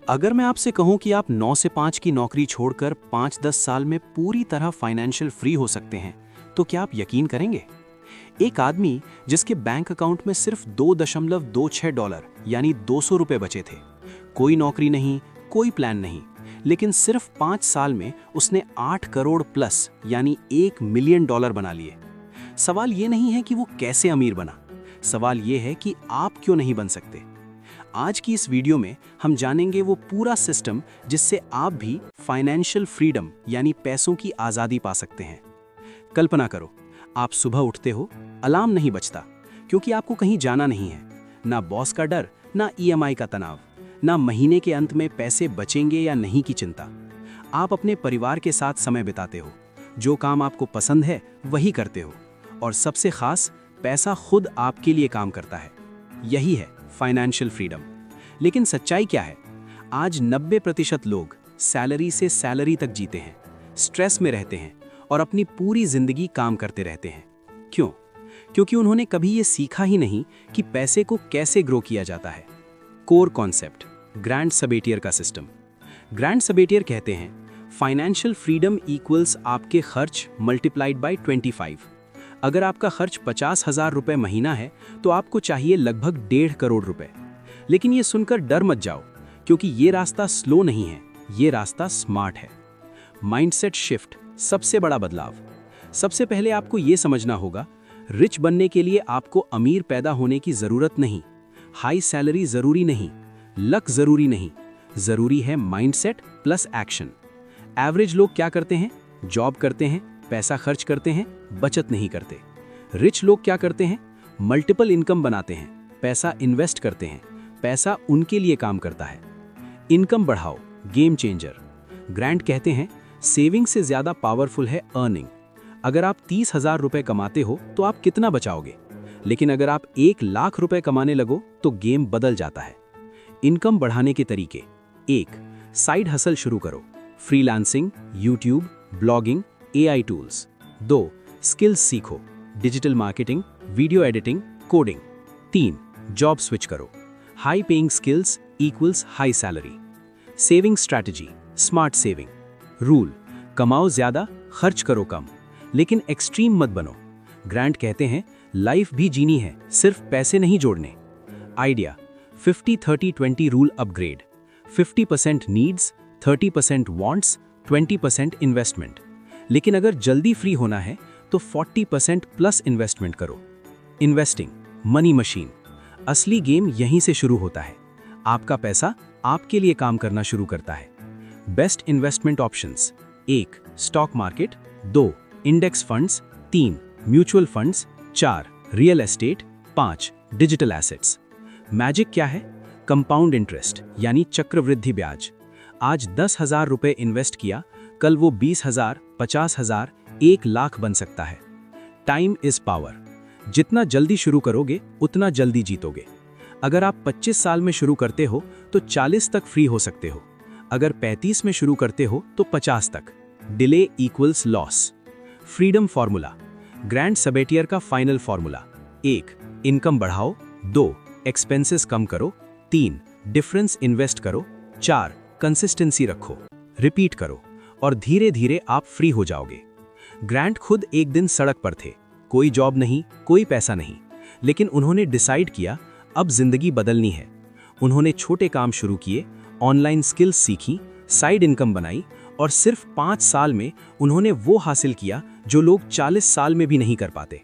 अगर मैं आपसे कहूं कि आप 9 से 5 की नौकरी छोड़कर 5-10 साल में पूरी तरह फाइनेंशियल फ्री हो सकते हैं, तो क्या आप यकीन करेंगे? एक आदमी जिसके बैंक अकाउंट में सिर्फ $2.26 यानी 200 रुपए बचे थे, कोई नौकरी नहीं, कोई प्लान नहीं, लेकिन सिर्फ 5 साल में उसने 8 करोड़ प्लस यानी $1 मिलियन बना लिए। सवाल ये नहीं है कि वो कैसे अमीर बना, सवाल ये है कि आप क्यों नहीं बन सकते। आज की इस वीडियो में हम जानेंगे वो पूरा सिस्टम जिससे आप भी फाइनेंशियल फ्रीडम यानी पैसों की आज़ादी पा सकते हैं। कल्पना करो, आप सुबह उठते हो, अलार्म नहीं बजता क्योंकि आपको कहीं जाना नहीं है, ना बॉस का डर, ना ईएमआई का तनाव, ना महीने के अंत में पैसे बचेंगे या नहीं की चिंता। आप अपने परिवार के साथ समय बिताते हो, जो काम आपको पसंद है वही करते हो, और सबसे खास, पैसा खुद आपके लिए काम करता है। यही है फाइनेंशियल फ्रीडम। लेकिन सच्चाई क्या है? आज 90% लोग सैलरी से सैलरी तक जीते हैं, स्ट्रेस में रहते हैं और अपनी पूरी जिंदगी काम करते रहते हैं। क्यों? क्योंकि उन्होंने कभी ये सीखा ही नहीं कि पैसे को कैसे ग्रो किया जाता है। कोर कॉन्सेप्ट, ग्रैंड सबेटियर का सिस्टम। ग्रैंड सबेटियर कहते हैं फाइनेंशियल फ्रीडम इक्वल्स आपके खर्च मल्टीप्लाइड बाय 25। अगर आपका खर्च 50,000 रुपए महीना है तो आपको चाहिए लगभग 1.5 करोड़ रुपए। लेकिन ये सुनकर डर मत जाओ, क्योंकि ये रास्ता स्लो नहीं है, ये रास्ता स्मार्ट है। माइंडसेट शिफ्ट, सबसे बड़ा बदलाव। सबसे पहले आपको ये समझना होगा, रिच बनने के लिए आपको अमीर पैदा होने की जरूरत नहीं, हाई सैलरी जरूरी नहीं, लक जरूरी नहीं, जरूरी है माइंडसेट प्लस एक्शन। एवरेज लोग क्या करते हैं? जॉब करते हैं, पैसा खर्च करते हैं, बचत नहीं करते। रिच लोग क्या करते हैं? मल्टीपल इनकम बनाते हैं, पैसा इन्वेस्ट करते हैं, पैसा उनके लिए काम करता है। इनकम बढ़ाओ, गेम चेंजर। ग्रैंट कहते हैं सेविंग से ज्यादा पावरफुल है अर्निंग। अगर आप 30,000 रुपए कमाते हो तो आप कितना बचाओगे? लेकिन अगर आप 1 लाख रुपए कमाने लगो तो गेम बदल जाता है। इनकम बढ़ाने के तरीके: 1. साइड हसल शुरू करो, freelancing, YouTube, blogging, AI tools. 2. Skills सीखो, digital marketing, video editing, coding. 3. Job switch करो, high paying skills equals high salary. Saving strategy, smart saving. Rule: कमाओ ज्यादा, खर्च करो कम, लेकिन एक्सट्रीम मत बनो। ग्रैंट कहते हैं लाइफ भी जीनी है, सिर्फ पैसे नहीं जोड़ने। Idea: 50-30-20 rule upgrade. 50% needs, 30% wants, 20% investment. लेकिन अगर जल्दी फ्री होना है तो 40% प्लस इन्वेस्टमेंट करो। Investing, money machine. असली गेम यहीं से शुरू होता है। आपका पैसा आपके लिए काम करना शुरू करता है। Best investment options: 1. Stock market, 2. Index funds, 3. Mutual funds, 4. Real estate, 5. Digital assets. Magic क्या है? कंपाउंड इंटरेस्ट यानी चक्रवृद्धि ब्याज। आज 10,000 रुपए इन्वेस्ट किया, कल वो 20,000, 50,000, 1 लाख बन सकता है। Time is power. जितना जल्दी शुरू करोगे उतना जल्दी जीतोगे। अगर आप 25 साल में शुरू करते हो तो 40 तक फ्री हो सकते हो। अगर 35 में शुरू करते हो तो 50 तक। Delay equals loss. Freedom formula, grand Sabatier का फाइनल फॉर्मूला: 1. इनकम बढ़ाओ, 2. एक्सपेंसेस कम करो, 3. डिफरेंस इन्वेस्ट करो, 4. कंसिस्टेंसी रखो, रिपीट करो, और धीरे धीरे आप फ्री हो जाओगे। ग्रैंट खुद एक दिन सड़क पर थे, कोई जॉब नहीं, कोई पैसा नहीं, लेकिन उन्होंने डिसाइड किया अब जिंदगी बदलनी है। उन्होंने छोटे काम शुरू किए, ऑनलाइन स्किल्स सीखी, साइड इनकम बनाई, और सिर्फ 5 साल में उन्होंने वो हासिल किया जो लोग 40 साल में भी नहीं कर पाते।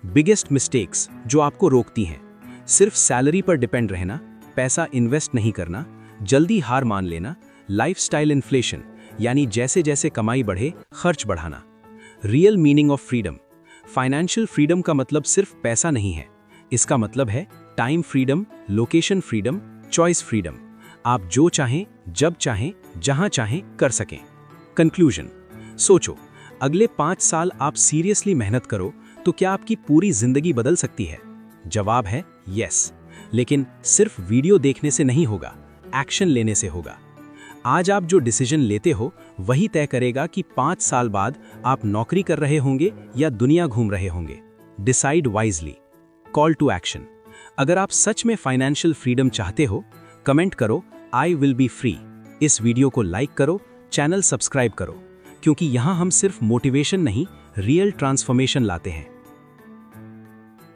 बिगेस्ट मिस्टेक्स जो आपको रोकती हैं: सिर्फ सैलरी पर डिपेंड रहना, पैसा इन्वेस्ट नहीं करना, जल्दी हार मान लेना, लाइफस्टाइल इन्फ्लेशन यानी जैसे जैसे कमाई बढ़े खर्च बढ़ाना। Real meaning of freedom: financial freedom का मतलब सिर्फ पैसा नहीं है, इसका मतलब है time freedom, location freedom, choice freedom. आप जो चाहें, जब चाहें, जहां चाहें कर सकें। कंक्लूजन: सोचो, अगले 5 साल आप सीरियसली मेहनत करो तो क्या आपकी पूरी जिंदगी बदल सकती है? जवाब है यस, लेकिन सिर्फ वीडियो देखने से नहीं होगा, एक्शन लेने से होगा। आज आप जो डिसीजन लेते हो वही तय करेगा कि 5 साल बाद आप नौकरी कर रहे होंगे या दुनिया घूम रहे होंगे। Decide wisely. Call to action: अगर आप सच में फाइनेंशियल फ्रीडम चाहते हो, कमेंट करो आई विल बी फ्री। इस वीडियो को लाइक करो, चैनल सब्सक्राइब करो, क्योंकि यहाँ हम सिर्फ मोटिवेशन नहीं, रियल ट्रांसफॉर्मेशन लाते हैं।